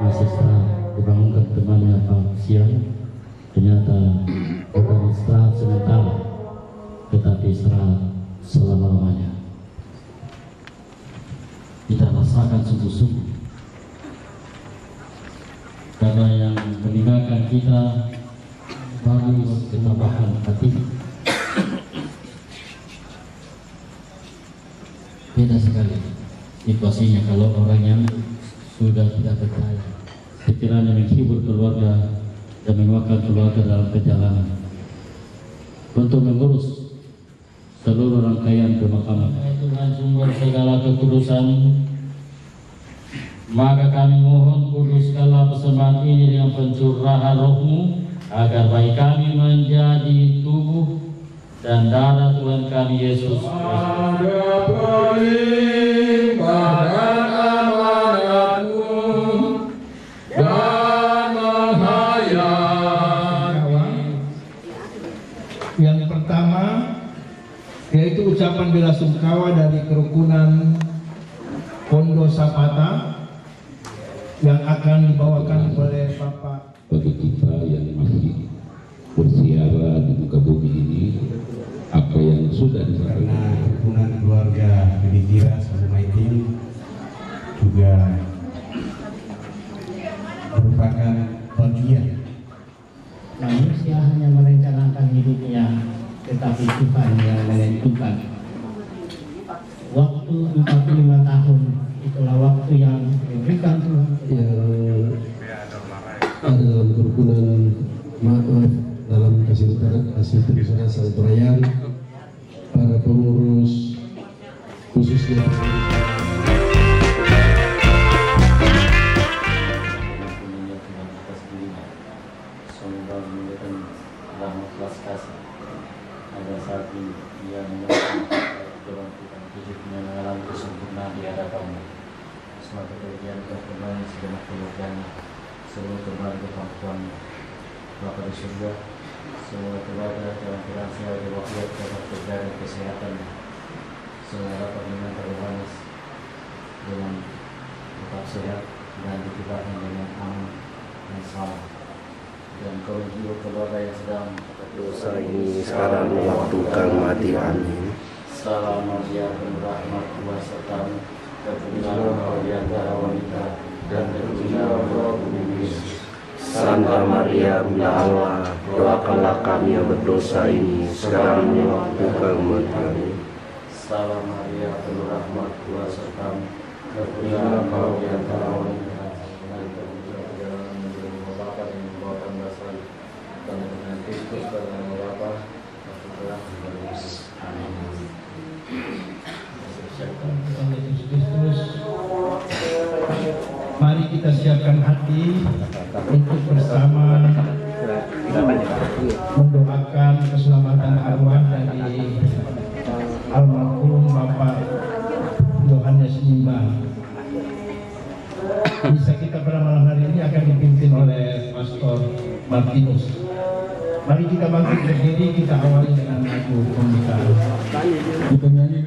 masih setelah dibangunkan temannya Pak siang, ternyata bukan istirahat sementara, tetapi istirahat selama-lamanya. Kita rasakan sungguh-sungguh, karena yang meninggalkan kita baru ketambahan hati. Beda sekali situasinya kalau orang yang sudah tidak percaya, pikirannya menghibur keluarga dan menguatkan keluarga dalam perjalanan untuk mengurus seluruh rangkaian pemakaman. Tuhan sumber segala kekudusan, maka kami mohon kuduskanlah persembahan ini dengan pencurahan Roh-Mu, agar baik kami menjadi tubuh dan darah Tuhan kami Yesus Kristus. Yang pertama yaitu ucapan bela sungkawa dari kerukunan Pondo Sapata yang akan dibawakan oleh Bapak. Bagi kita yang masih bersiara di muka bumi ini, apa yang sudah karena kerukunan keluarga Gedikira Samaitin juga merupakan bagian. Manusia hanya merencanakan hidupnya, tetapi Tuhan yang menentukan. Waktu 45 tahun itulah waktu yang diberikan Tuhan. Ada dalam kerukunan maaf dalam kasih perusahaan saling perayaan para pengurus khususnya pada saat ini ia menyatakan kebangkitan hidupnya mengalami kesempurnaan di hadapanmu. Semua kebahagiaan kembali segenap keluarganya, seluruh kembali kemampuan Bapa di surga, semua keluarga dalam finansial di waktu dapat terjaga kesehatan, semua dapat mengantar rohani dengan tetap sehat dan dikibahkan dengan aman dan salam. Dan kau jiwa keluarga yang sedang dosa ini sekarang waktu kami mati. Amin. Salam Maria penuh rahmat, Tuhan sertamu, terpujilah engkau di antara wanita dan terpujilah Roh Kudus. Santa Maria Bunda Allah, doakanlah kami yang berdosa ini sekarang waktu kami mati. Amin. Salam Maria penuh rahmat, Tuhan sertamu, terpujilah engkau di antara wanita dan terpujilah perjalanan menuju Bapa yang membawakan dasar dan dengan Kristus dan nama Bapa dan telah berdosa. Amin. Mari kita siapkan hati untuk bersama mendoakan keselamatan arwah dari almarhum Bapak Yohanes Nimba. Bisa kita pada malam hari ini akan dipimpin oleh Pastor Martinus. Mari kita bangkit berdiri, kita awali dengan lagu pembukaan. Kita nyanyi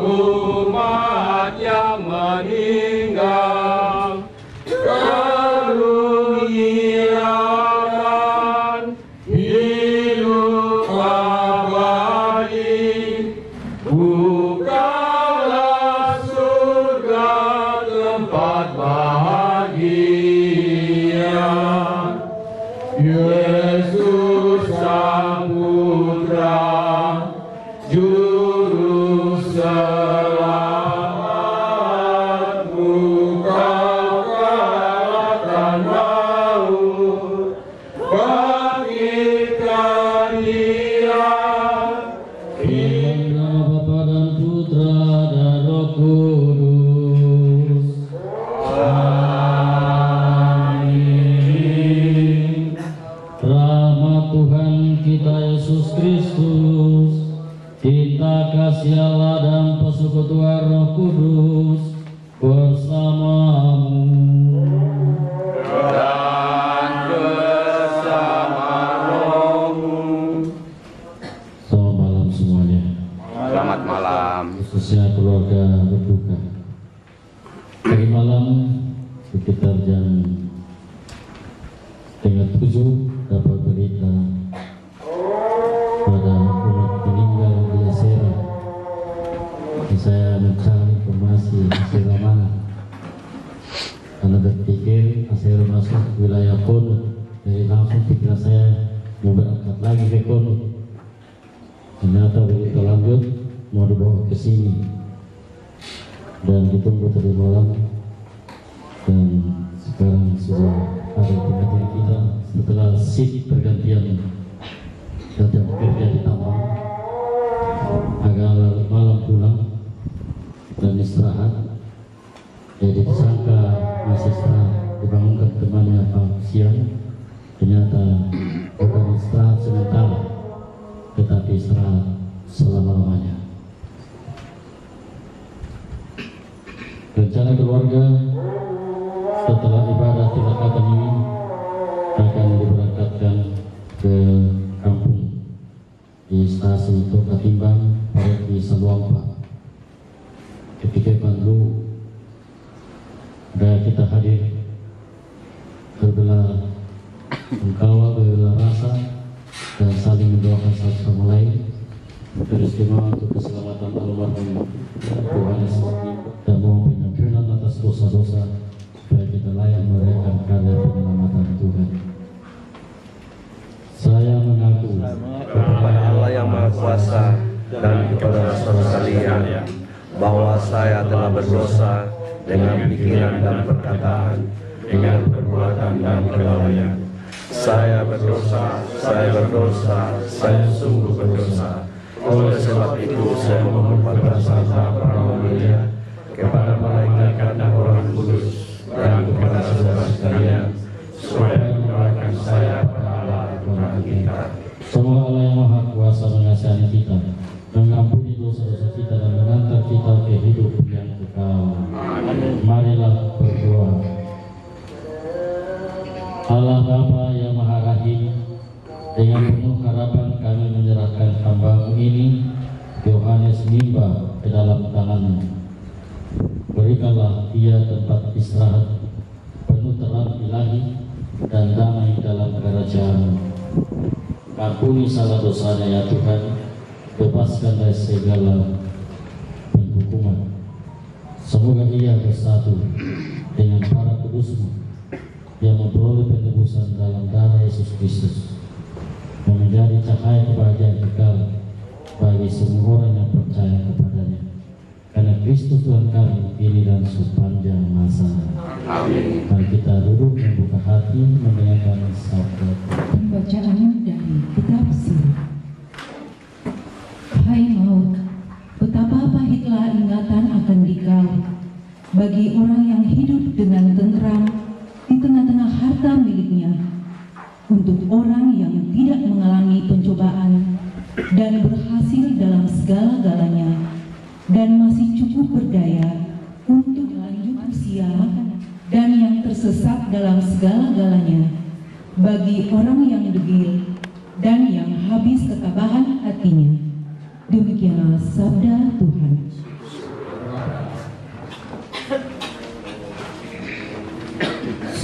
umat yang meninggal, karuniakan hidup abadi, bukalah surga tempat bahagia. Yesus Sang Putra, Juru Selamat, Engkau kalahkan maut, bangkitkan Dia. Dalam nama Bapa dan Putra dan Roh Kudus. Amin. Rahmat Tuhan kita Yesus Kristus, cinta kasih Allah dan persekutuan Roh Kudus bersamamu. Dan bersama rohmu. Selamat malam semuanya. Selamat malam. Khususnya keluarga berduka. Tadi malam sekitar jam 6:30 dapat berita pada umat meninggal di Asera. Saya mencari informasi Asera mana, karena berpikir Asera masuk wilayah Konut. Jadi langsung pikiran saya mau berangkat lagi ke Konut. Ternyata begitu lanjut mau dibawa ke sini dan ditunggu tadi malam, dan sekarang sudah ada di tengah-tengah kita setelah shift pergantian jam kerja di tambang, agak larut malam pulang dan istirahat. Jadi disangka masih istirahat, dibangunkan temannya siang, ternyata bukan istirahat sementara tetapi istirahat selama-lamanya. Rencana keluarga setelah ibadah tilakatan ini akan diberangkatkan ke kampung di stasiun Kota Timbang, di Saluampa. Ketika Bandung dan kita hadir berbelah mengkawal, berbelah rasa dan saling mendoakan satu sama lain, beristimewa untuk keselamatan almarhum Yohanes dan mohon pengampunan atas dosa-dosa supaya kita layak merayakan karya penyelamatan Tuhan. Saya mengaku kepada Allah yang Maha Kuasa dan kepada saudara sekalian bahwa saya telah berdosa dengan pikiran dan perkataan, dengan perbuatan dan kelalaian. Saya berdosa, saya sungguh berdosa. Oleh sebab itu saya memohon pada Sang Pramulia, kepada malaikat dan orang kudus, dan kepada saudara sekalian, supaya mendoakan saya pada Allah Tuhan kita. Semoga Allah yang Maha Kuasa mengasihi kita, mengampuni dosa-dosa kita dan mengantar kita ke hidup yang kekal. Marilah berdoa. Allah Bapa yang Maha Rahim, dengan penuh harapan kami menyerahkan hamba-Mu ini, Yohanes Mimba, ke dalam tangan-Mu. Berikanlah dia tempat istirahat penuh terang ilahi dan damai dalam kerajaan-Mu. Ampuni salah dosanya ya Tuhan, bebaskan dari segala penghukuman. Semoga ia bersatu dengan para kudus-Mu yang memperoleh penebusan dalam darah Yesus Kristus, yang menjadi cahaya kebahagiaan kekal bagi semua orang yang percaya kepadanya. Karena Kristus Tuhan kami kini dan sepanjang masa. Amin. Mari kita duduk membuka hati mendengarkan sabda Pembacaan dari Kitab Sirah. Hai maut, betapa pahitlah ingatan akan dikau bagi orang yang hidup dengan tenteram di tengah-tengah harta miliknya, untuk orang yang tidak mengalami pencobaan dan berhasil dalam segala-galanya, dan masih cukup berdaya untuk lanjut usia, dan yang tersesat dalam segala-galanya, bagi orang yang degil dan yang habis ketabahan hatinya. Demikianlah sabda Tuhan.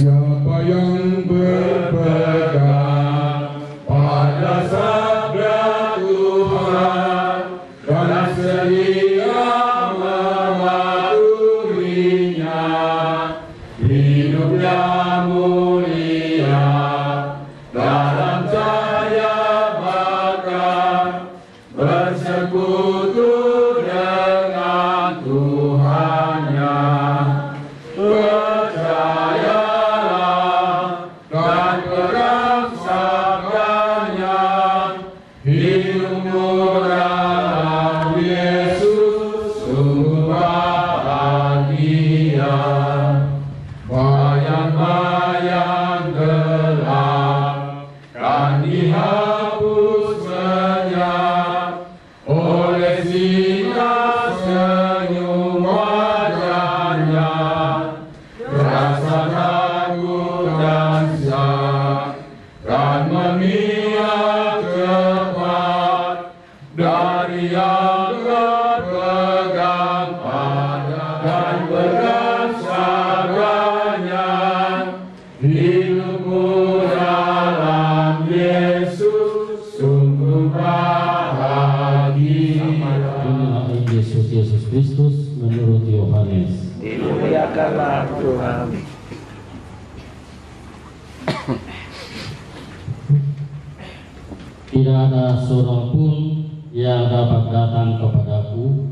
Siapa yang berpegang pada sabda Tuhan dan setia mematuhinya, hidupnya mulia dalam cahaya bakar, bersekutu dengan Tuhannya. Percayalah dan akan berasanya hidupku dalam Yesus sungguh bahagia. Inilah Yesus Kristus menurut Yohanes. Dimuliakanlah Tuhan. Tidak ada seorang pun yang dapat datang kepadaku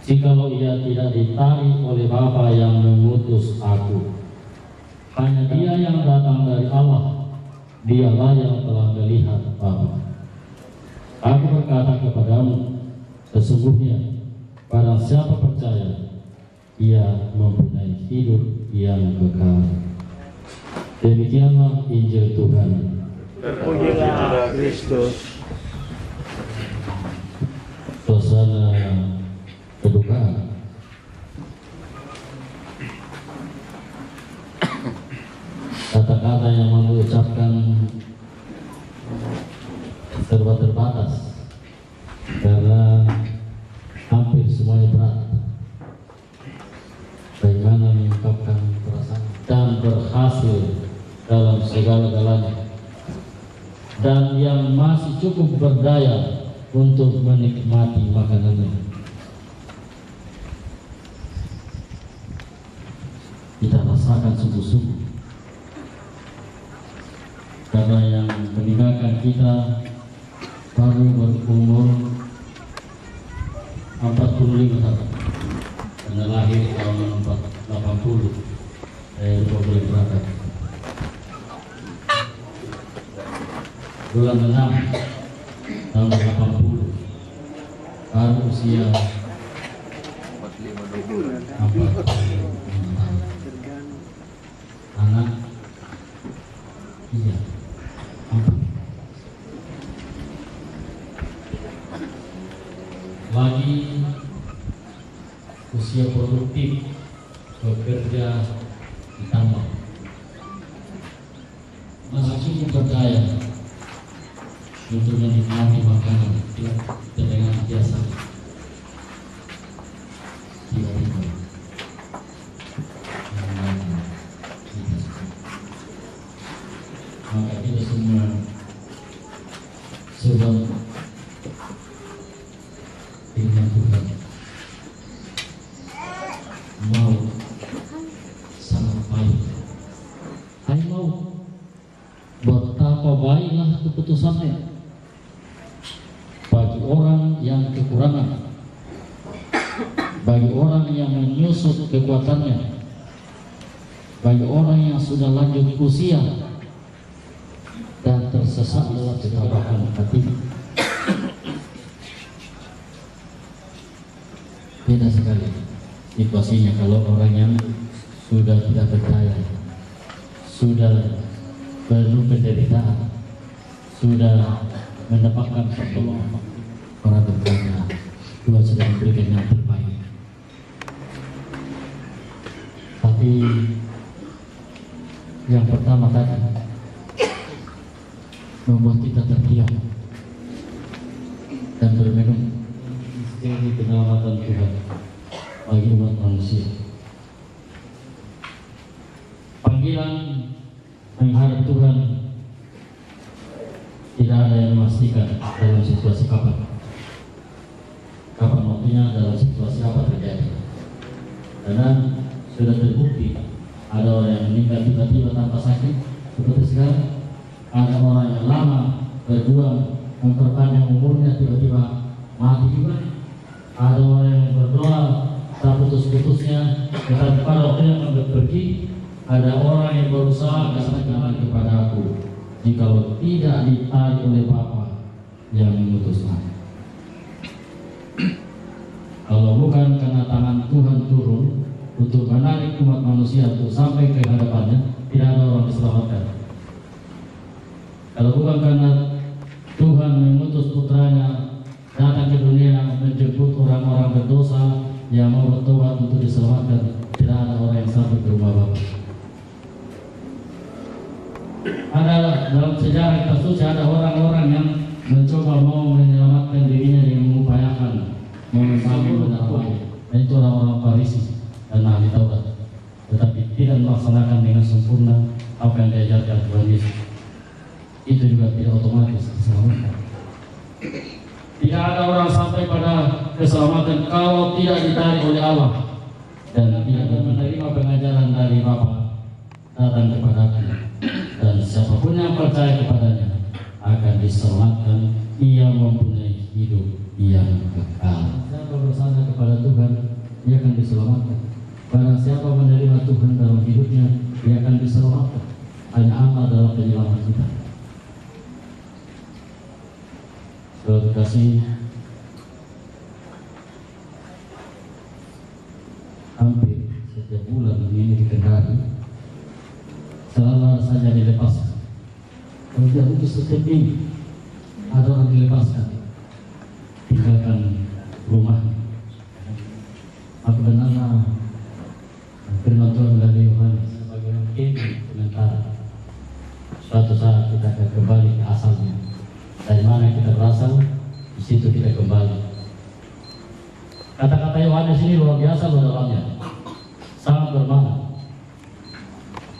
jikalau ia tidak ditarik oleh Bapa yang mengutus aku. Hanya Dia yang datang dari Allah, Dialah yang telah melihat Bapa. Aku berkata kepadamu, sesungguhnya barang siapa percaya, ia mempunyai hidup yang kekal. Demikianlah Injil Tuhan. Terpujilah Kristus. Suasana kedukaan. Kata-kata yang mau diucapkan serba terbatas karena hampir semuanya berat. Bagaimana mengungkapkan perasaan dan berhasil dalam segala-galanya, dan yang masih cukup berdaya untuk menikmati makanannya. Kita rasakan sungguh-sungguh, karena yang meninggalkan kita baru berumur 45 tahun, karena lahir tahun 80, lupa boleh berangkat. Bulan 6 tahun 80, baru usia 45 tahun. Anak, iya, 4. Lagi usia produktif, bekerja di tambang, masih cukup berdaya untuk menikmati makanan dengan biasa. Tiba-tiba maka kita semua sudah dengan Tuhan mau sangat baik. Hai mau betapa baiklah keputusannya bagi orang yang kekurangan, bagi orang yang menyusut kekuatannya, bagi orang yang sudah lanjut usia dan tersesat dalam ketabahan hati. Beda sekali situasinya kalau orang yang sudah tidak berdaya, sudah penuh penderitaan, sudah mendapatkan pertolongan. Orang berkata, Tuhan sudah memberikan yang terbaik. Tapi yang pertama tadi membuat kita terdiam dan bermenung misteri penyelamatan Tuhan bagi umat manusia. Panggilan menghadap Tuhan tidak ada yang memastikan dalam situasi kapan waktunya, dalam situasi apa terjadi. Karena sudah terbukti ada orang yang meninggal tiba-tiba tanpa sakit seperti sekarang. Ada orang yang lama berjuang memperpanjang umurnya tiba-tiba mati juga. Ada orang yang berdoa tak putus-putusnya tetapi pada waktunya akan pergi. Ada orang yang berusaha katakan kepada aku, jikalau tidak ditarik oleh Bapa yang mengutus aku. Kalau bukan karena tangan Tuhan turun untuk menarik umat manusia untuk sampai ke hadapannya, tidak ada orang diselamatkan. Kalau bukan karena Tuhan mengutus putranya datang ke dunia menjemput orang-orang berdosa yang mau bertobat untuk diselamatkan, tidak ada orang yang sampai ke rumah Bapa. Ada dalam sejarah kita suci ada orang-orang yang mencoba mau menyelamatkan dirinya dengan mengupayakan mau membangun benar baik. Itu orang-orang Farisi dan ahli Taurat, tetapi tidak melaksanakan dengan sempurna apa yang diajarkan Tuhan Yesus, itu juga tidak otomatis diselamatkan. Tidak ada orang sampai pada keselamatan kalau tidak ditarik oleh Allah dan tidak menerima pengajaran dari Bapa datang kepadaku, dan siapapun yang percaya kepadanya akan diselamatkan, ia mempunyai hidup yang kekal. Siapa bersandar kepada Tuhan, ia akan diselamatkan. Barang siapa menerima Tuhan dalam hidupnya, ia akan diselamatkan. Hanya Allah dalam penyelamat kita. Saudara kasih, hampir setiap bulan ini di Kendari selalu saja dilepaskan. Kalau tidak untuk setiap minggu ada orang dilepaskan, tinggalkan rumah. Maka benarnya firman Tuhan dari Yohanes sebagai orang sementara, suatu saat kita akan kembali ke asalnya. Dari mana kita berasal, di situ kita kembali. Kata-kata Yohanes ini luar biasa loh dalamnya, sangat bermakna.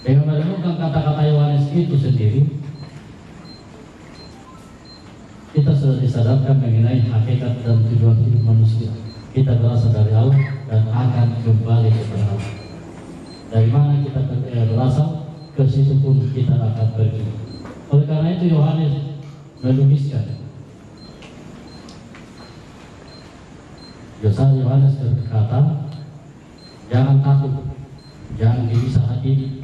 Dengan merenungkan kata-kata Yohanes itu sendiri, kita sudah disadarkan mengenai hakikat dan tujuan hidup manusia. Kita berasal dari Allah dan akan kembali kepada Allah. Dari mana kita berasal, ke situ pun kita akan pergi. Oleh karena itu Yohanes menuliskan. Yohanes berkata, jangan takut, jangan gelisah hati,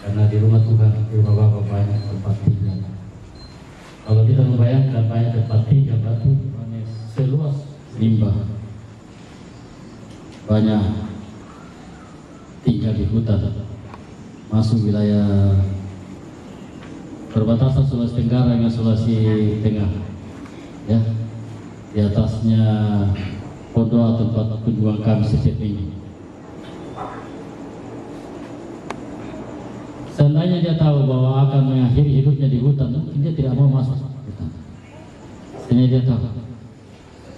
karena di rumah Tuhan, di rumah Bapa banyak tempat tinggal. Kalau kita membayangkan banyak tempat tinggal, berarti seluas limbah, banyak tinggal di hutan, masuk wilayah perbatasan Sulawesi Tenggara dengan Sulawesi Tengah, ya, di atasnya Podoa tempat kunjungan kami setiap minggu. Seandainya dia tahu bahwa akan mengakhiri hidupnya di hutan, mungkin dia tidak mau masuk hutan. Seandainya dia tahu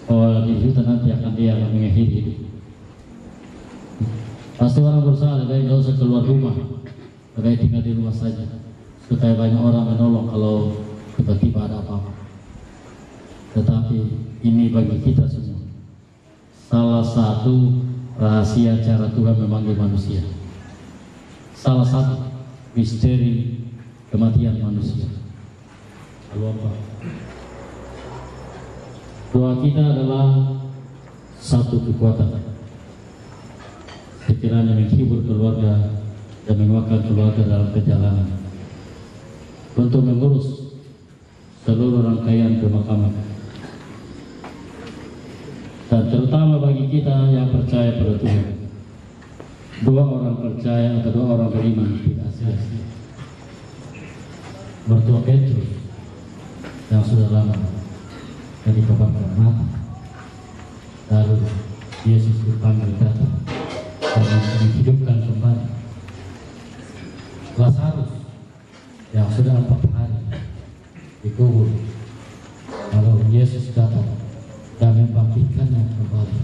bahwa di hutan nanti akan dia mengakhiri hidup, pasti orang berusaha lebih tidak usah keluar rumah, lebih tinggal di rumah saja, supaya banyak orang menolong kalau tiba-tiba ada apa-apa. Tetapi ini bagi kita semua salah satu rahasia cara Tuhan memanggil manusia, salah satu misteri kematian manusia. Lalu apa? Doa kita adalah satu kekuatan, sekiranya menghibur keluarga dan menguatkan keluarga dalam perjalanan untuk mengurus seluruh rangkaian pemakaman, dan terutama bagi kita yang percaya pada Tuhan. Dua orang percaya atau dua orang beriman tidak sia-sia. Mertua Petrus yang sudah lama dikabarkan mati, lalu Yesus dipanggil datang dan dihidupkan kembali. Lazarus yang sudah 4 hari dikubur, lalu Yesus datang dan membangkitkannya kembali.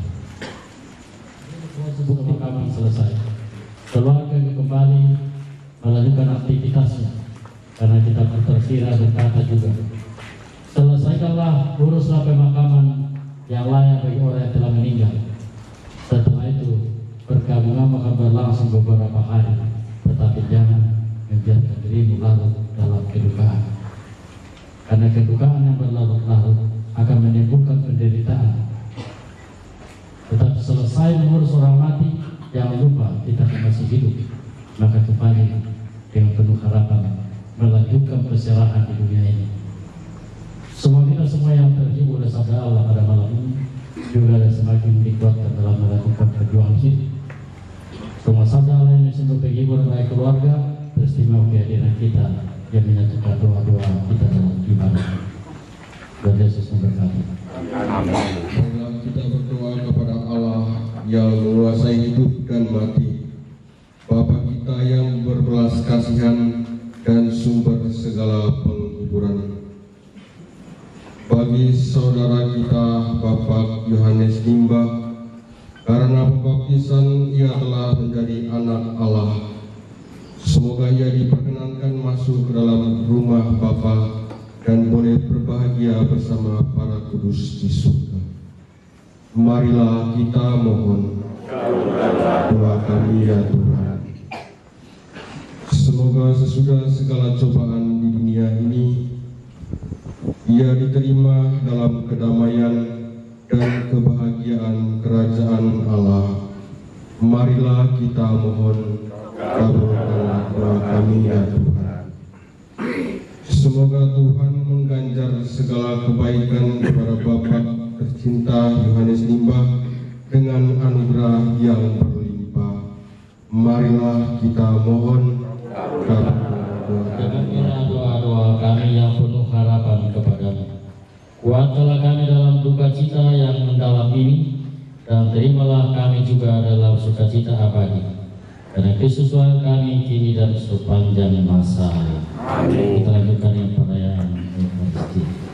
Bukti kami selesai. Keluarga kembali melanjutkan aktivitasnya, karena kita tersirat berkata juga, selesaikanlah, uruslah pemakaman yang layak bagi orang yang telah meninggal. Setelah itu perkabungan akan berlangsung beberapa hari, tetapi jangan membiarkan dirimu larut dalam kedukaan, karena kedukaan yang berlarut-larut akan menimbulkan penderitaan. Tetapi selesai mengurus orang mati, jangan lupa kita masih hidup, maka kembali dengan penuh harapan melanjutkan perserahan di dunia ini. Semua kita semua yang terhibur oleh sabda Allah pada malam ini juga semakin dikuatkan dalam melakukan perjuangan hidup. Semua sabda Allah yang untuk penghibur baik keluarga, beristimewa kehadiran kita yang menyatukan doa-doa kita dalam ibadah. Dan Yesus memberkati. Amin. Kita berdoa kepada Allah yang menguasai hidup dan mati, Bapa kita yang berbelas kasihan dan sumber segala penghiburan. Bagi saudara kita Bapak Yohanes Limba, pembaptisan ia telah menjadi anak Allah. Semoga ia diperkenankan masuk ke dalam rumah Bapa dan boleh berbahagia bersama para kudus di surga. Marilah kita mohon doa kami ya Tuhan. Semoga sesudah segala cobaan di dunia ini, ia diterima dalam kedamaian dan kebahagiaan kerajaan Allah. Marilah kita mohon, kabulkanlah doa kami ya Tuhan. Semoga Tuhan mengganjar segala kebaikan kepada Bapak tercinta Yohanes Limbah dengan anugerah yang berlimpah. Marilah kita mohon, dengarkanlah doa-doa kami yang penuh harapan kepadamu. Kuatkanlah kami dalam duka cita yang mendalam ini, dan terimalah kami juga dalam sukacita abadi. Karena Kristus Tuhan kami kini dan sepanjang masa. Amin. Kita lanjutkan yang perayaan Eucharistia.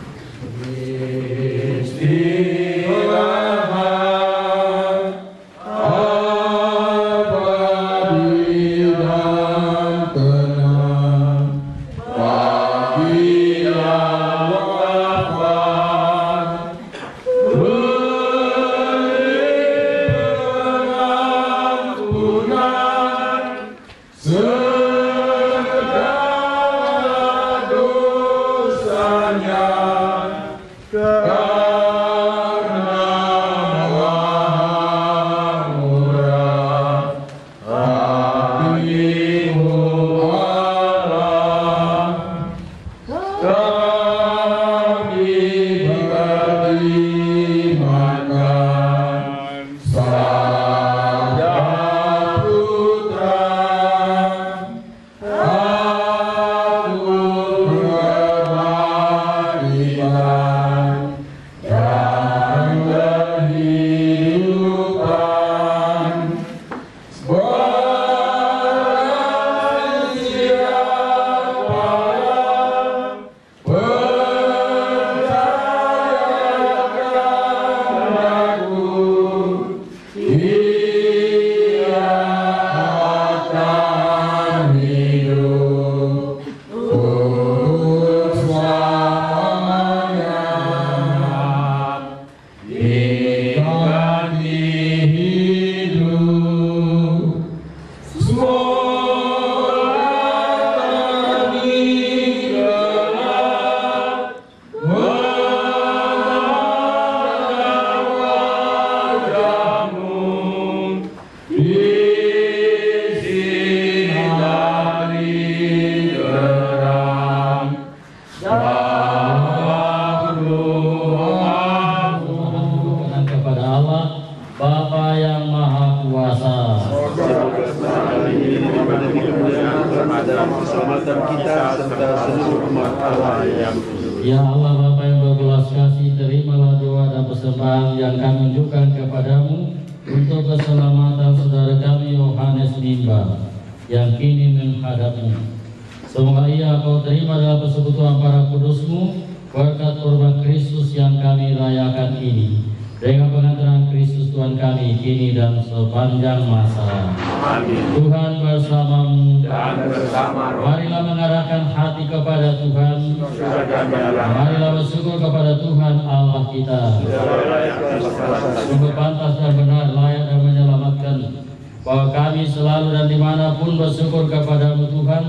Ya Allah Bapa yang berbelas kasih, terimalah doa dan persembahan yang kami unjukkan kepadamu untuk keselamatan saudara kami Yohanes Limbah yang kini menghadapmu. Semoga ia kau terima dalam persekutuan para kudusmu berkat korban Kristus yang kami rayakan ini, dengan pengantaran Kristus Tuhan kami kini dan sepanjang masa. Amin. Tuhan bersamamu dan bersamamu. Marilah mengarahkan hati kepada Tuhan. Marilah bersyukur kepada Tuhan Allah kita. Sungguh pantas dan benar, layak dan menyelamatkan, bahwa kami selalu dan dimanapun bersyukur kepadamu Tuhan,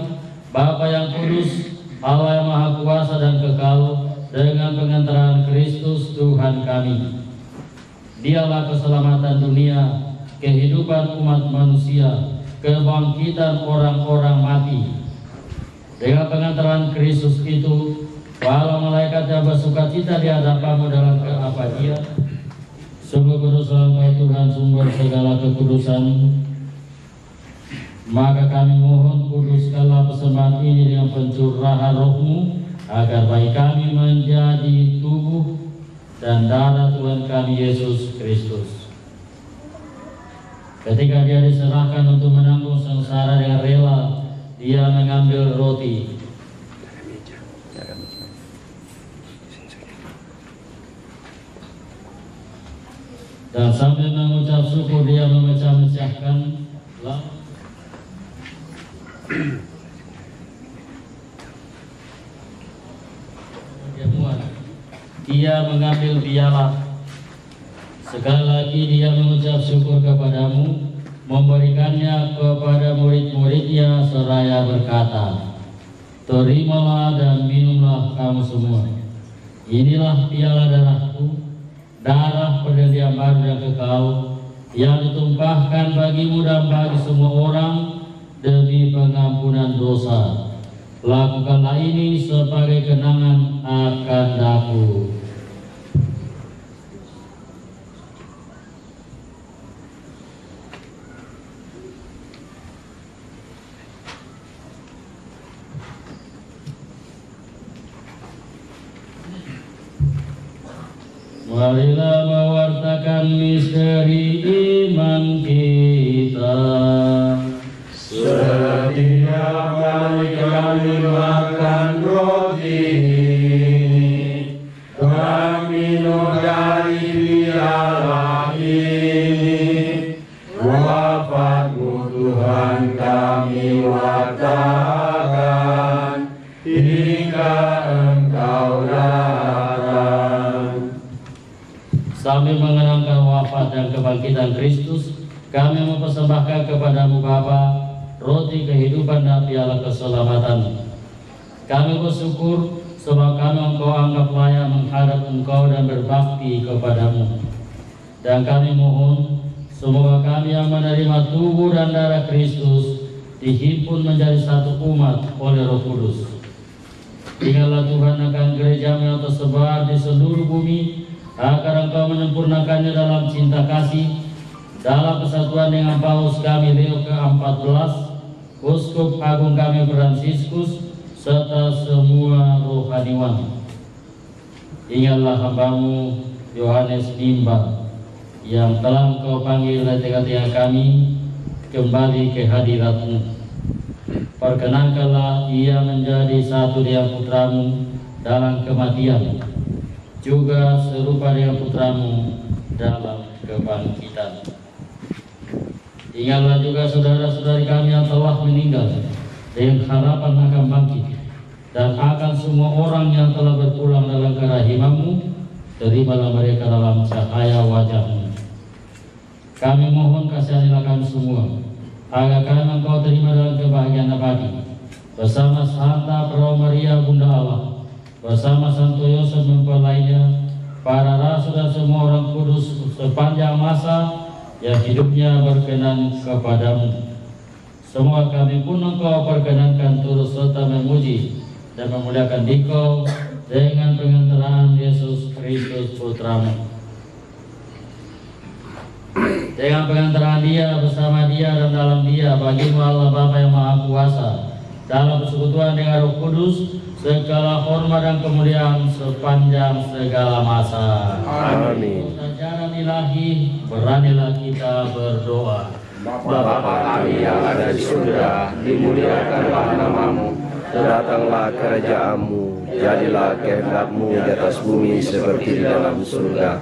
Bapa yang kudus, Allah yang maha kuasa dan kekal, dengan pengantaran Kristus Tuhan kami. Dialah keselamatan dunia, kehidupan umat manusia, kebangkitan orang-orang mati. Dengan pengantaran Kristus itu, walau malaikatnya bersukacita di hadapanmu dalam keabadian, sungguh kuduslah Engkau Tuhan, sumber segala kekudusan. Maka kami mohon, kuduskanlah persembahan ini dengan pencurahan Roh-Mu, agar bagi kami menjadi tubuh dan darah Tuhan kami Yesus Kristus. Ketika dia diserahkan untuk menanggung sengsara dengan rela, dia mengambil roti. Dan sambil mengucap syukur dia mengambil piala. Sekali lagi dia mengucap syukur kepadamu, memberikannya kepada murid-muridnya seraya berkata, "Terimalah dan minumlah kamu semua. Inilah piala darahku, darah perjanjian baru dan kekal, yang ditumpahkan bagimu dan bagi semua orang demi pengampunan dosa. Lakukanlah ini sebagai kenangan akan aku." Marilah mewartakan misteri iman kita. Setiap kali kami makan roti ini dan minum dari piala ini, wafat-Mu Tuhan kami wartakan hingga Engkau datang. Sambil mengenangkan wafat dan kebangkitan Kristus, kami mempersembahkan kepadamu Bapa roti kehidupan dan piala keselamatan. Kami bersyukur sebab kami Engkau anggap layak menghadap Engkau dan berbakti kepadamu. Dan kami mohon semoga kami yang menerima tubuh dan darah Kristus dihimpun menjadi satu umat oleh Roh Kudus. Ingatlah Tuhan akan gereja-Mu yang tersebar di seluruh bumi, agar Engkau menyempurnakannya dalam cinta kasih, dalam kesatuan dengan Paus kami Leo ke-14, Uskup Agung kami Fransiskus, serta semua rohaniwan. Ingatlah hamba-Mu Yohanes Nimba yang telah Engkau panggil dari tengah-tengah kami kembali ke hadirat-Mu. Perkenankanlah ia menjadi satu dengan putra-Mu dalam kematian, juga serupa dengan putra-Mu dalam kebangkitan. Ingatlah juga saudara-saudari kami yang telah meninggal dengan harapan akan bangkit, dan akan semua orang yang telah berpulang dalam kerahiman-Mu. Terimalah mereka dalam cahaya wajah-Mu. Kami mohon kasihanilah kami semua, agar kami Engkau terima dalam kebahagiaan abadi bersama Santa Perahu Maria Bunda Allah, bersama Santo Yosef mempelainya, para rasul dan semua orang kudus sepanjang masa yang hidupnya berkenan kepadamu. Semua kami pun Engkau perkenankan turut serta memuji dan memuliakan Dikau dengan pengantaraan Yesus Kristus Putra-Mu. Dengan pengantaraan Dia, bersama Dia dan dalam Dia, bagi-Mu Allah Bapa yang Maha Kuasa, dalam persekutuan dengan Roh Kudus, segala hormat dan kemuliaan sepanjang segala masa. Amin. Ajaran ilahi, beranilah kita berdoa. Bapa kami yang ada di surga, dimuliakanlah nama-Mu, datanglah kerajaan-Mu, jadilah kehendak-Mu di atas bumi seperti di dalam surga.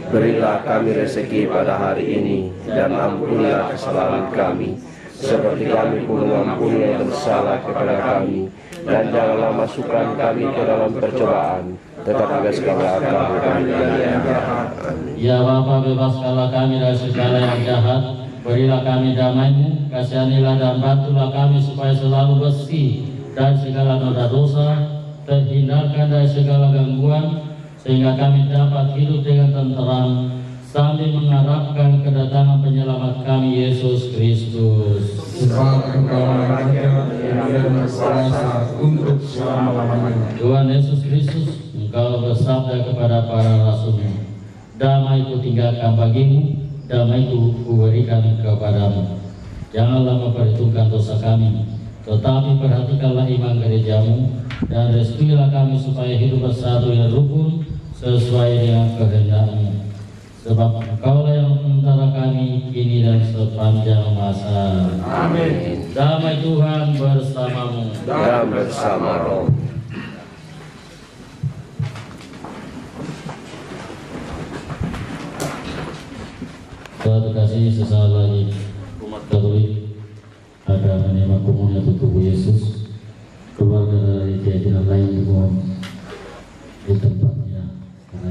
Berilah kami rezeki pada hari ini, dan ampunilah kesalahan kami, seperti kami pun mengampuni yang bersalah kepada kami. Dan janganlah masukkan kami ke dalam percobaan, tetapi bebaskanlah kami dari yang jahat. Ya Bapa, bebaskanlah kami dari segala yang jahat. Berilah kami damai-Mu, kasihanilah dan bantulah kami supaya selalu bersih dari segala noda dosa, terhindarkan dari segala gangguan, sehingga kami dapat hidup dengan tenteram sambil mengharapkan kedatangan penyelamat kami Yesus Kristus. Sebab Engkau raja yang berkuasa untuk selama-lamanya. Tuhan Yesus Kristus, Engkau bersabda kepada para rasul-Mu, damai-Ku tinggalkan bagimu, damai-Ku kuberikan kepadamu. Janganlah memperhitungkan dosa kami, tetapi perhatikanlah iman gereja-Mu, dan restuilah kami supaya hidup bersatu yang rukun sesuai dengan kehendak-Mu. Sebab Engkaulah yang antara kami kini dan sepanjang masa. Amin. Damai Tuhan bersamamu Dan bersama roh. Suatu kasih sesaat lagi umat Katolik ada menerima komunion tubuh Yesus, keluarga dari keyakinan lain juga di tempatnya karena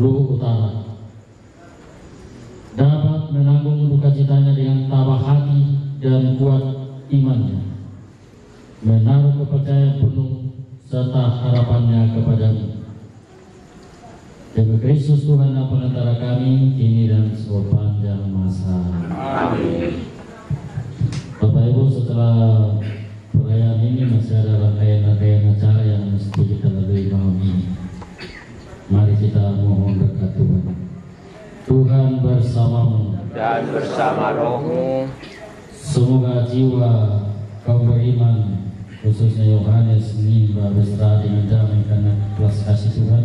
Luhur Utara dapat menanggung duka citanya dengan tabah hati dan kuat imannya, menaruh kepercayaan penuh serta harapannya kepadamu. Demi Kristus Tuhan dan Penentara kami, kini dan sepanjang masa. Amin. Bapak Ibu, setelah perayaan ini masih ada rangkaian acara yang mesti kita lalui malam ini. Mari kita mohon berkat Tuhan. Tuhan bersamamu dan bersama rohmu. Semoga jiwa kaum beriman, khususnya Yohanes, menimba berserah dengan damai karena belas kasih Tuhan,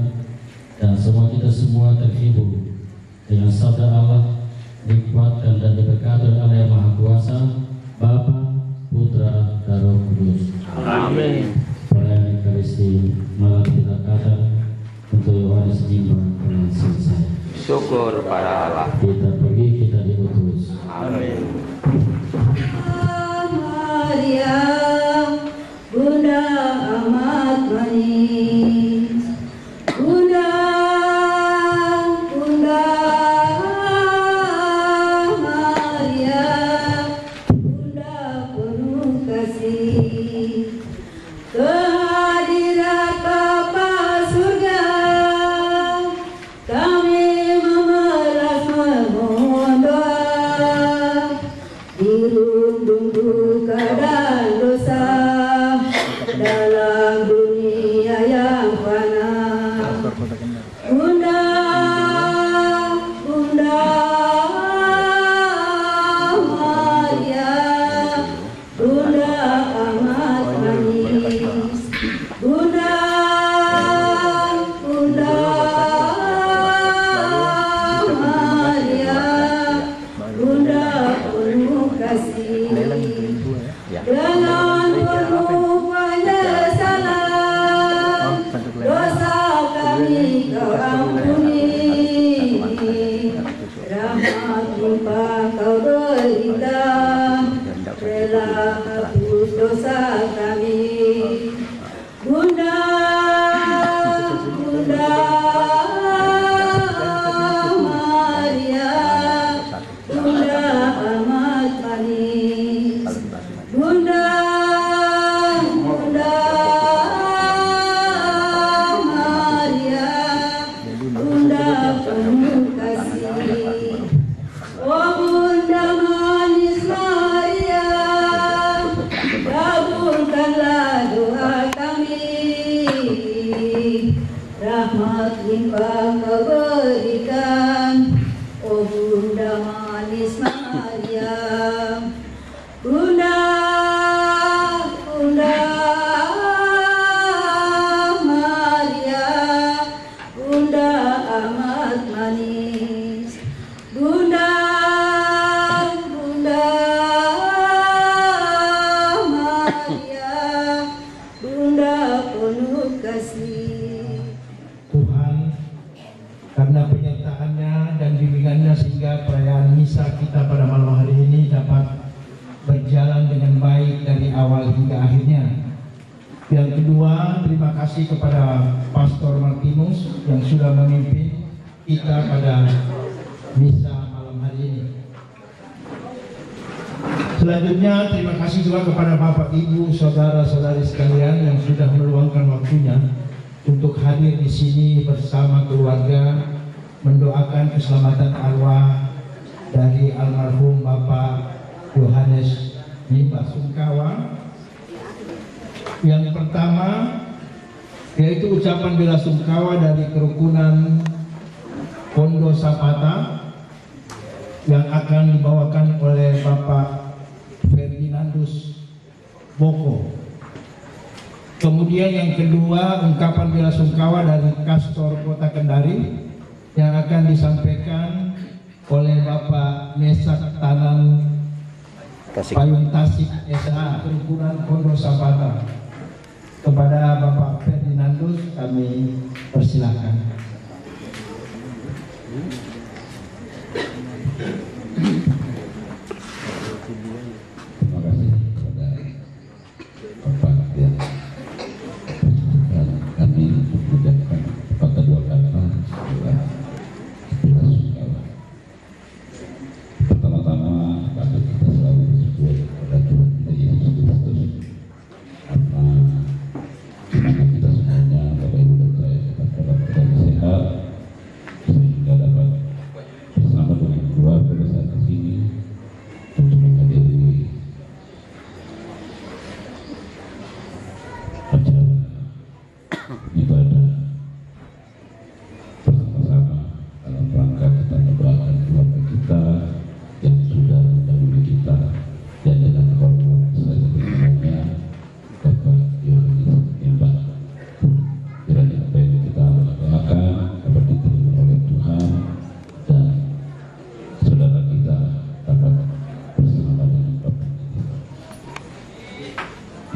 dan semua kita semua terhibur dengan sabda Allah, dikuatkan dan diberkati oleh Allah yang Maha Kuasa, Bapa, Putra, dan Roh Kudus. Amin. Perayaan Ekaristi malam kita katakan untuk Yohanes menimba telah selesai. Syukur pada Allah. Kita pergi, kita diutus. Amin. Maria, Bunda amat manis, Bunda Maria, Bunda penuh kasih, kehadirat Bapa surga, kami memeras memohon doa, dirundung duka dan dosa dalam dunia yang fana. Bunda Maria, Bunda amat manis, Bunda Maria, Bunda penuh kasih, dengan penuh penyesalan dosa kami Kau ampuni, rahmat limpah Kau berikan, rela hapus dosa kami. Bunda Maria, Bunda amat manis, Bunda Maria, Bunda penuh kasih. Oh Bunda manis Maria, kabulkanlah doa kami, rahmat limpah Kau berikan. Oh Bunda manis Maria, Bunda Maria, Bunda amat manis, Bunda Maria, Bunda penuh kasih. Tuhan, karena penyertaannya dan bimbingannya sehingga perayaan misa kita pada malam hari ini dapat berjalan dengan baik dari awal hingga akhirnya. Yang kedua, terima kasih kepada Pastor Martinus yang sudah memimpin kita pada misa malam hari ini. Selanjutnya, terima kasih juga kepada Bapak, Ibu, Saudara-saudari sekalian yang sudah meluangkan waktunya untuk hadir di sini bersama keluarga mendoakan keselamatan arwah dari almarhum Bapak Yohanes Nimba Sungkawa. Yang pertama yaitu ucapan bela sungkawa dari kerukunan Pondok Sapata yang akan dibawakan oleh Bapak Ferdinandus Boko. Kemudian yang kedua, ungkapan bela sungkawa dari Kastor Kota Kendari yang akan disampaikan oleh Bapak Mesak Tanan Payung Tasik SA kerukunan Pondok Sapata. Kepada Bapak Ferdinandus kami persilakan. Terima kasih kepada Bapak yang kami mengucapkan kata dua kata.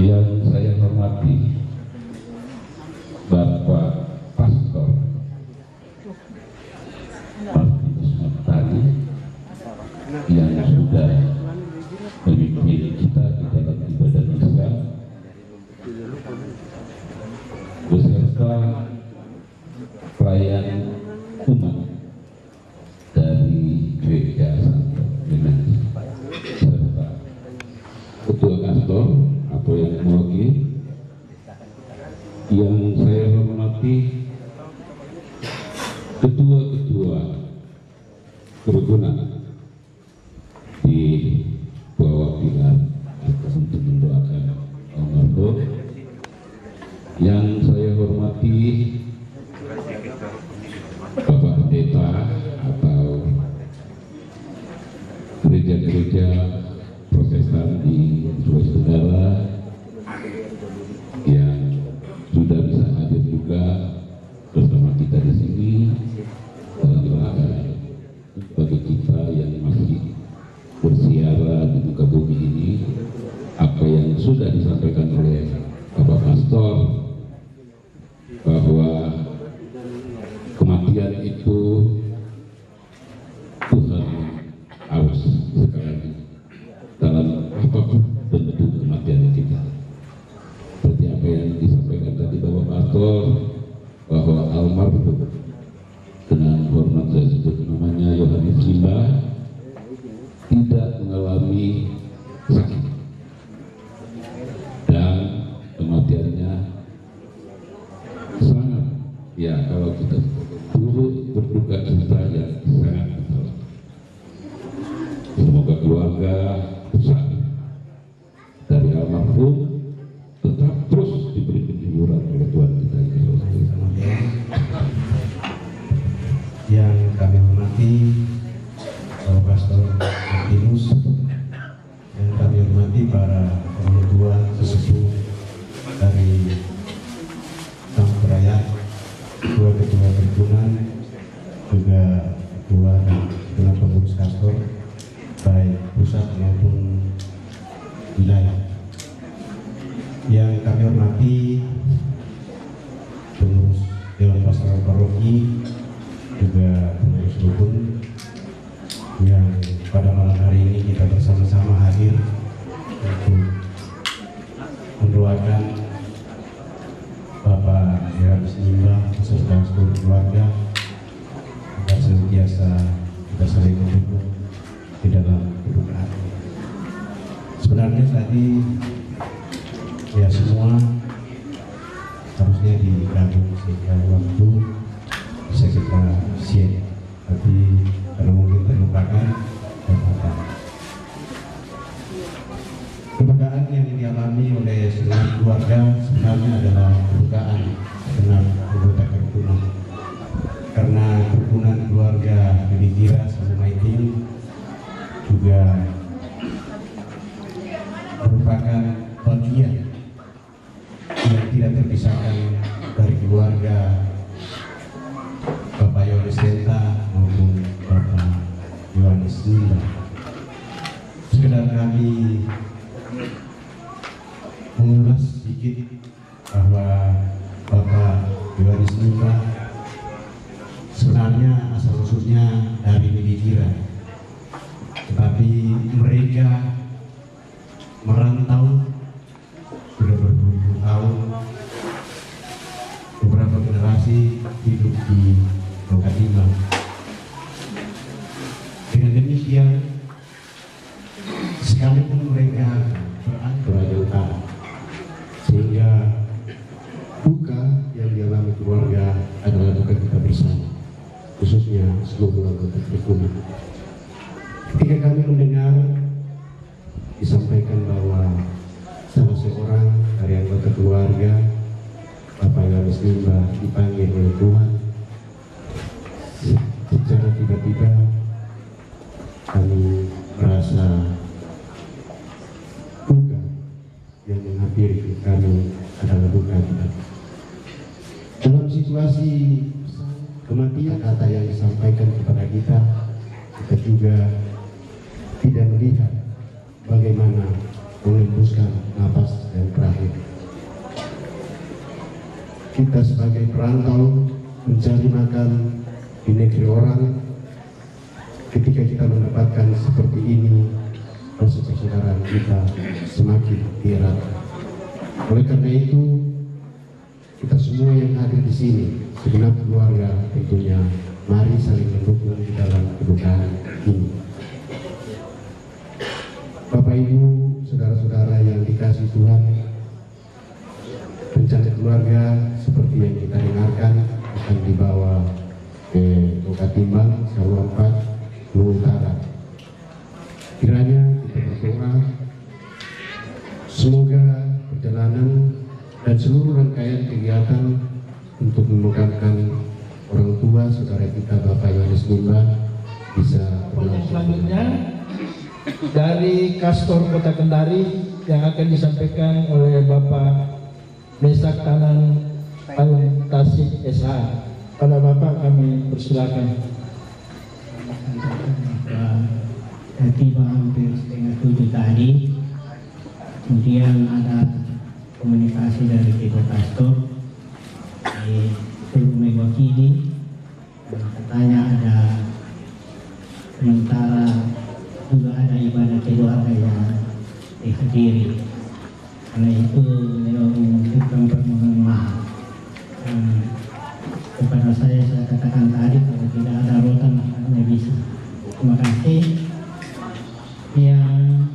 Yang saya hormati Bapak Pastor Martinus Martani yang sudah memimpin kita di dalam ibadah misa beserta pelayan umat dari Gereja Santo Clemens serta Ketua Kastor atau yang mewakili, yang saya hormati ketua-ketua kerukunan di bawah pilar untuk mendoakan almarhum, yang saya hormati Bapak Pendeta atau gereja-gereja Protestan di Sulawesi Tenggara yang sudah bisa hadir juga bersama kita di sini dalam rangka bagi kita yang masih bersiara di muka bumi ini, apa yang sudah disampaikan oleh Bapak Pastor bahwa kematian itu Tuhan harus sekarang dalam apapun bentuk kematian kita. Seperti apa yang disampaikan tadi Bapak Pastor bahwa almarhum, dengan hormat saya sebut namanya Yohanes Limba, tidak mengalami sakit dan kematiannya sangat, ya kalau kita turut berduka cita yang sangat besar. Semoga keluarga besar dari almarhum tetap terus diberi kehiburan oleh Tuhan kita Yesus. Yang kami hormati Bapak Pastor Martinus, yang kami hormati para orang tua sesepuh dari Kampung Perayaan, ketua-ketua perhimpunan, juga ketua dan ketua pengurus kastor baik pusat maupun wilayah. Yang kami hormati pengurus Dewan Pastoral Paroki, juga pengurus rukun yang pada malam hari ini kita bersama-sama hadir untuk mendoakan Bapak Yohanes Limba beserta seluruh keluarga agar senantiasa kita saling mendukung di dalam kedukaan. Sebenarnya tadi ya semua harusnya digabung sehingga waktu bisa kita share, tapi karena mungkin terlupakan dan apa kedukaan yang dialami oleh seluruh keluarga sebenarnya adalah kedukaan dengan anggota kerukunan, karena kerukunan keluarga Geditira sama Maiting juga merupakan bagian yang tidak terpisahkan dari keluarga Bapak Yohanes Denta maupun Bapak Yohanes Limba. Sekedar kami mengulas sedikit bahwa Bapak Yohanes Limba sebenarnya asal-usulnya dari Geditira, tetapi mereka merantau sudah berpuluh tahun, beberapa generasi hidup di Lokatimah. Dengan demikian, sekalipun mereka berada utara, sehingga duka yang dialami keluarga adalah duka kita bersama, khususnya seluruh anggota kerukunan. Ketika kami mendengar disampaikan bahwa salah seorang dari anggota keluarga Bapak Yohanes Limba dipanggil oleh Tuhan, secara tiba-tiba kami merasa duka yang menghampiri kami adalah duka kita. Dalam situasi kematian kata yang disampaikan kepada kita, kita juga tidak melihat bagaimana menghembuskan nafas dan perahu kita sebagai perantau mencari makan di negeri orang, ketika kita mendapatkan seperti ini, proses persaudaraan kita semakin erat. Oleh karena itu, kita semua yang hadir di sini, segenap keluarga tentunya, mari saling mendukung di dalam kedukaan ini. Bapak Ibu, saudara-saudara yang dikasih Tuhan, rencana keluarga seperti yang kita dengarkan akan dibawa ke Lokatimbang, Saru 4, Luhur Utara. Kiranya kita berdoa semoga perjalanan dan seluruh rangkaian kegiatan untuk memegamkan orang tua saudara kita Bapak Yohanes Nimba bisa berlangsung. Selanjutnya dari Kastor Kota Kendari yang akan disampaikan oleh Bapak Mesak Tanan Alun Tasik SH. Pada Bapak kami persilakan. Tiba hampir 6:30 tadi, kemudian ada komunikasi dari Tiba Kastor perlu mewakili, katanya ada sementara juga ada ibadah keluarga yang dihadiri. Karena itu beliau mengucapkan permohonan maaf. Kepada saya katakan tadi kalau tidak ada rotan hanya bisa. Terima kasih. Yang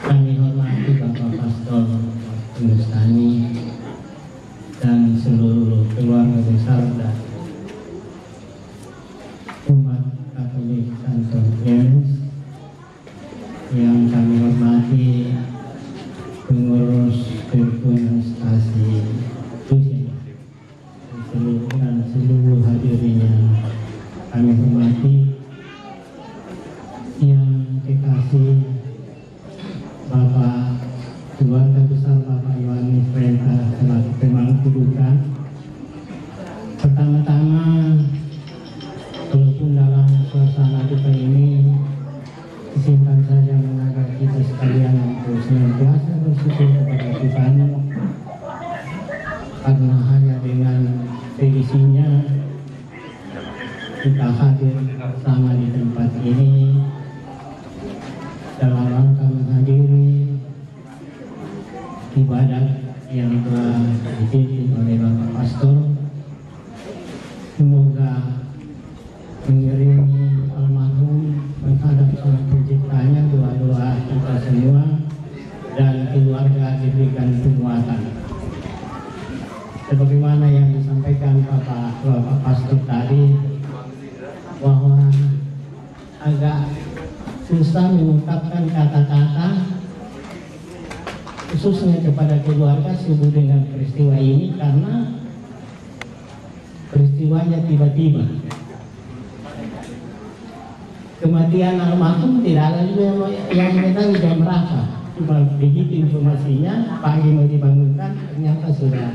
kami hormati Bapak Pastor Mustani dan seluruh keluarga besar dan umat Katolik Santo Clemens, yang kami hormati pengurus kerukunan stasi dan seluruh hadirinnya kami hormati, yang kekasih Bapak keluarga besar Bapak Yohanes Renta selaku pemangku kedudukan. Pertama-tama, walaupun dalam suasana duka ini, izinkan saja mengajak kita sekalian untuk senantiasa bersyukur kepada Tuhan, karena hanya dengan kondisinya kita hadir bersama di tempat ini dalam rangka menghadiri ibadat yang telah dipimpin oleh Bapak Pastor. Semoga mengiringi almarhum menghadap Sang Penciptanya, doa-doa kita semua dan keluarga diberikan penguatan. Sebagaimana yang disampaikan Bapak Pastor tadi, bahwa agak susah mengungkapkan kata-kata khususnya kepada keluarga sibuk dengan peristiwa ini, karena peristiwanya tiba-tiba. Kematian almarhum tidak ada juga yang mengetahui jam berapa, cuma begitu informasinya, pagi mau dibangunkan ternyata sudah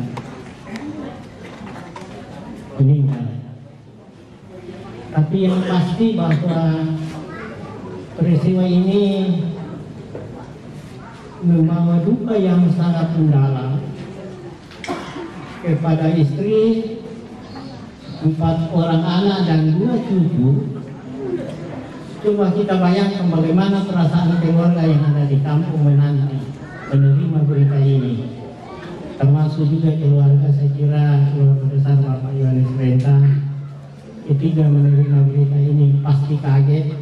meninggal. Tapi yang pasti bahwa peristiwa ini membawa duka yang sangat mendalam kepada istri, 4 orang anak dan 2 cucu. Coba kita bayangkan bagaimana perasaan keluarga yang ada di kampung menanti menerima berita ini. Termasuk juga keluarga, saya kira keluarga besar Bapak Yohanes Renta ketika menerima berita ini pasti kaget,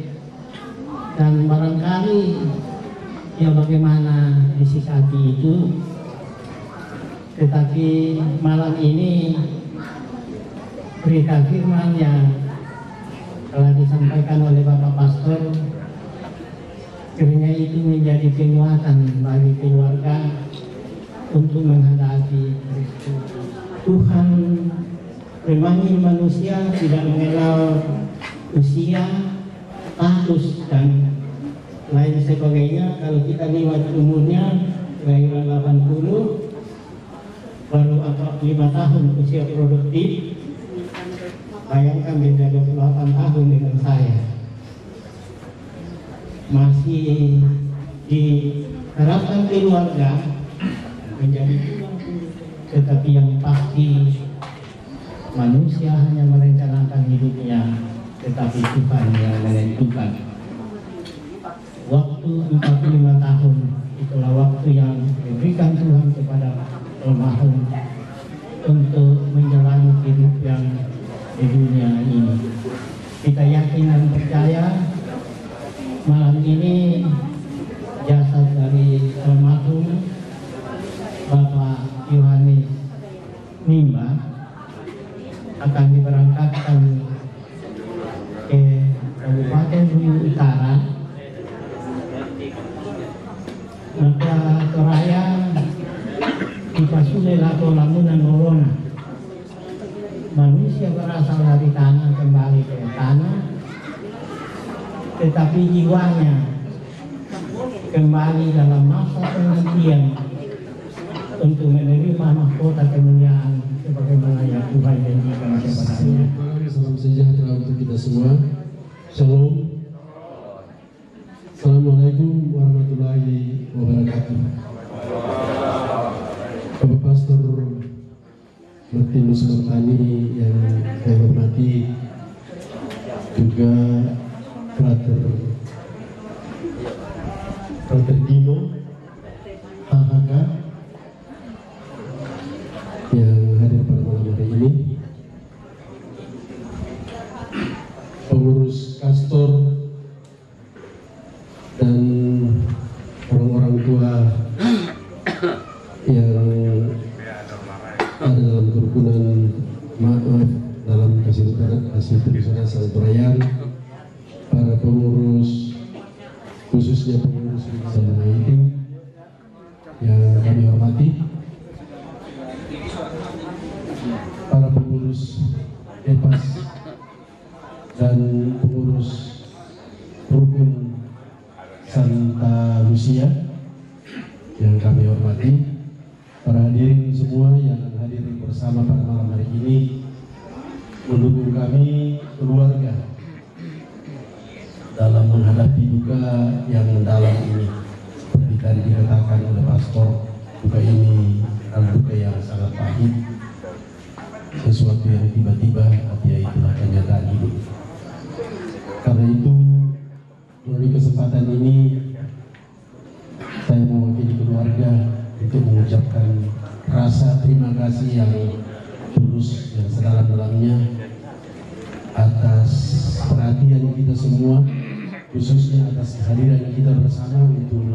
dan barangkali ya bagaimana disikapi itu. Tetapi malam ini berita firman yang telah disampaikan oleh Bapak Pastor, kiranya itu menjadi penguatan bagi keluarga untuk menghadapi peristiwa. Tuhan memanggil manusia tidak mengenal usia, status dan lain sebagainya. Kalau kita lihat umurnya kira-kira 80, baru 45 tahun usia produktif. Bayangkan beda 28 tahun dengan saya. Masih diharapkan keluarga menjadi tulang tetapi yang pasti manusia hanya merencanakan hidupnya, tetapi Tuhan yang menentukan. Waktu 45 tahun itulah waktu yang diberikan Tuhan kepada almarhum untuk menjalani hidup yang di dunia ini. Kita yakin dan percaya malam ini jasad dari almarhum Bapak Yohanes Nimba akan diberangkatkan ke Kabupaten Luwu Utara, maka Toraya dipasule lato lamunan Corona. Manusia berasal dari tanah kembali ke tanah, tetapi jiwanya kembali dalam masa penantian untuk menerima mahkota kemuliaan sebagaimana yang Tuhan janjikan kepadanya. Salam sejahtera untuk kita semua. Shalom. Assalamualaikum warahmatullahi wabarakatuh. Bapak Pastor Martinus Martani yang saya hormati, juga Frater Dino AHK yang hadir pada malam hari ini, pengurus Kastor dan orang-orang tua yang ada dalam kerukunan dalam kasih Trisana Salturayan, para pengurus, khususnya pengurus Wisata Meeting yang kami hormati, para pengurus EPAS dan pengurus rukun Santa Lucia yang kami hormati, para hadirin semua yang hadir bersama pada malam hari ini mendukung kami keluarga dalam menghadapi duka yang mendalam ini. Seperti tadi dikatakan oleh Pastor, duka ini adalah duka yang sangat pahit, sesuatu yang tiba-tiba, artinya itulah kenyataan hidup. Karena itu, melalui kesempatan ini saya mewakili keluarga untuk mengucapkan rasa terima kasih yang tulus, yang sedalam-dalamnya atas perhatian kita semua, khususnya atas kehadiran kita bersama untuk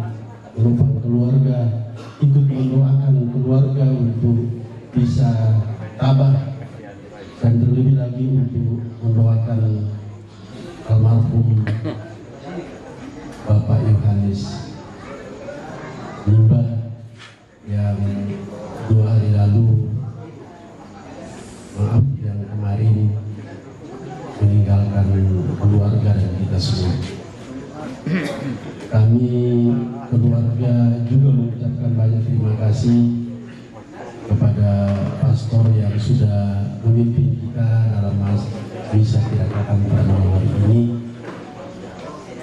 menumpang keluarga, ikut mendoakan keluarga untuk bisa tabah, dan terlebih lagi untuk mendoakan almarhum Bapak Yohanes Nimba yang 2 hari lalu, maaf, yang kemarin meninggalkan keluarga dan kita semua. Kami keluarga juga mengucapkan banyak terima kasih kepada pastor yang sudah memimpin kita dalam misa kiratan pada malam hari ini,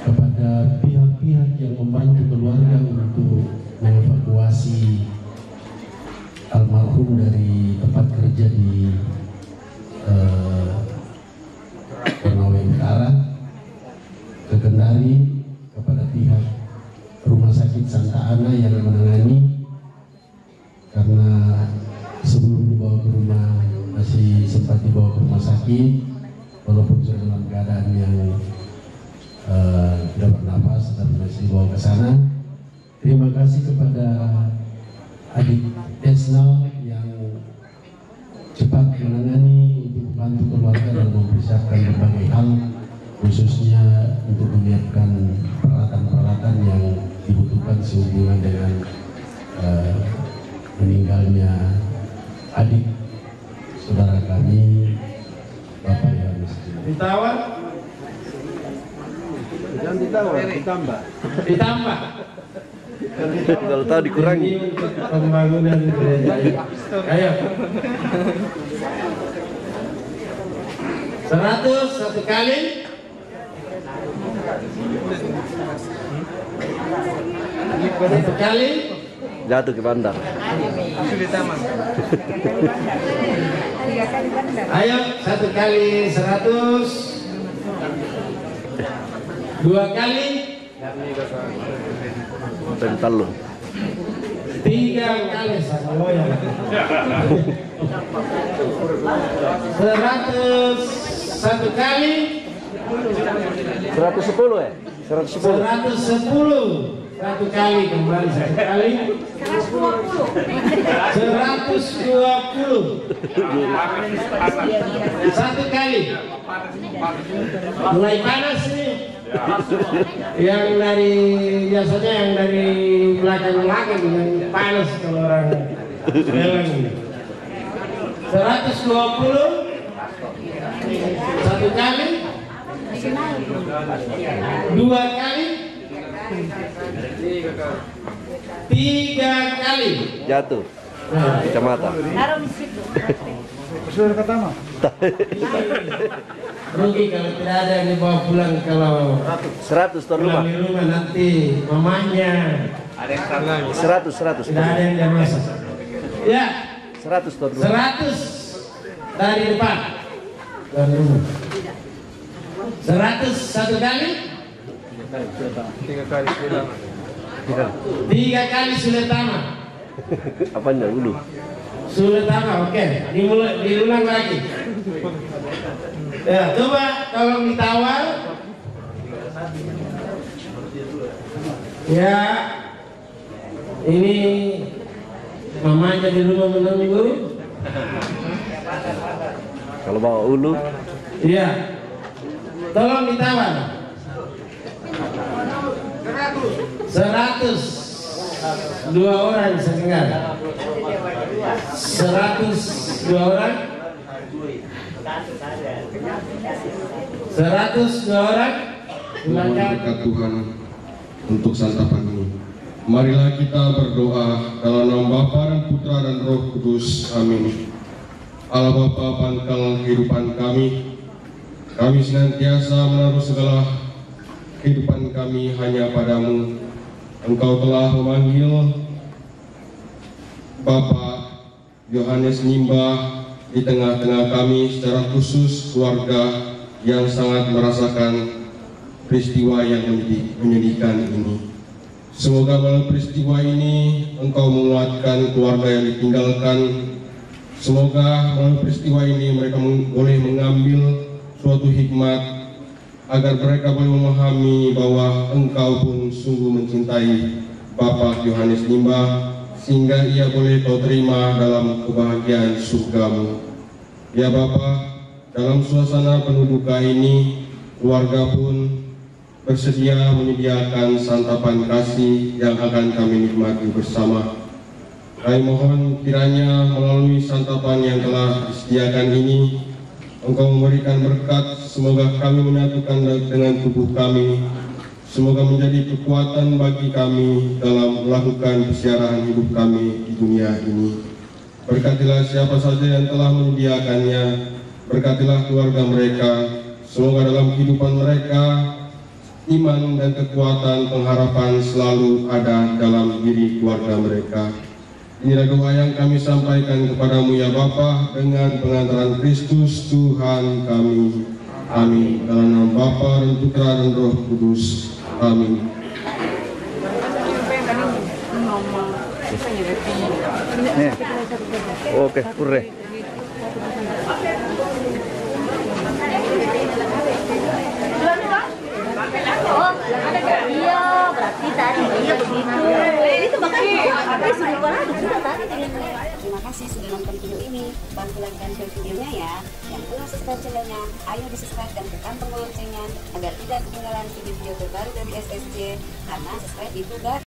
kepada pihak-pihak yang membantu keluarga untuk mengevakuasi almarhum dari tempat kerja di Konawe Utara ke Kendari, kepada pihak Rumah Sakit Santa Ana yang menangani, karena sebelum dibawa ke rumah masih sempat dibawa ke rumah sakit walaupun sudah dalam keadaan yang tidak bernafas, dan masih dibawa ke sana. Terima kasih kepada adik Tesnal yang cepat menangani untuk membantu keluarga dalam mempersiapkan berbagai hal, khususnya untuk menyiapkan peralatan-peralatan yang dibutuhkan sehubungan dengan meninggalnya adik saudara kami Bapak Yohanes. Ditawar? Jangan ditawar, ditambah. Ditambah. Kalau tahu dikurangi. Pembangunan gereja. Ayo. 100 satu kali. Satu kali. Jatuh ke bandar. Ayo, 1 kali 100. 2 kali. Pentalung. 3 kali 101 kali. 110 ya? 110. 110. 1 kali kembali 1 kali. 120. 1 kali. Mulai panas nih. Yang dari biasanya yang dari belakang yang panas kalau orang bilang. 120. 1 kali. 2 kali. 3 kali. Jatuh. Kecamatan. Sudah pertama. Rugi kalau tidak ada yang dibawa pulang, kalau 100 tuan rumah. Pulang di rumah nanti mamanya. Ada yang tangan. 100. Tidak ada yang dia masak. Ya. 100 tuan rumah. 100 dari depan. Tuan rumah. 100 1 kali. 3 kali sudah. 3 kali sudah tamat. Apanya dulu? Sudah tamat, oke. Diulang lagi. Ya, coba tolong ditawar. Ya, ini mamanya di rumah menunggu. Kalau bawa ulu? Iya. Tolong ditawar. 100. 2 orang setengah. 100 2 orang. 100 2 orang. Mohon berkat Tuhan untuk santapan ini. Marilah kita berdoa dalam nama Bapa dan Putra dan Roh Kudus. Amin. Allah Bapa pangkal kehidupan kami, kami senantiasa menaruh segala kehidupan kami hanya padamu. Engkau telah memanggil Bapak Yohanes Nimba di tengah-tengah kami, secara khusus keluarga yang sangat merasakan peristiwa yang menyedihkan ini. Semoga melalui peristiwa ini Engkau menguatkan keluarga yang ditinggalkan. Semoga melalui peristiwa ini mereka boleh mengambil suatu hikmat, agar mereka boleh memahami bahwa Engkau pun sungguh mencintai Bapak Yohanes Nimba, sehingga ia boleh Kau terima dalam kebahagiaan surgamu. Ya Bapa, dalam suasana penuh duka ini, keluarga pun bersedia menyediakan santapan kasih yang akan kami nikmati bersama. Kami mohon kiranya melalui santapan yang telah disediakan ini, Engkau memberikan berkat. Semoga kami menyatukan dengan tubuh kami. Semoga menjadi kekuatan bagi kami dalam melakukan kesiaran hidup kami di dunia ini. Berkatilah siapa saja yang telah menyediakannya. Berkatilah keluarga mereka. Semoga dalam kehidupan mereka iman dan kekuatan pengharapan selalu ada dalam diri keluarga mereka. Inilah doa yang kami sampaikan kepadamu ya Bapa, dengan pengantaran Kristus Tuhan kami. Amin. Dalam nama Bapa dan Putra dan Roh Kudus. Amin. Oke, pure. Oh, iya, berarti tadi dia begitu. Itu makanya sudah tadi. Terima kasih sudah nonton video ini. Bantu like dan share videonya ya. Yang belum subscribe channelnya, ayo di-subscribe dan tekan tombol loncengnya agar tidak ketinggalan video-video terbaru dari SSJ. Karena subscribe itu gratis.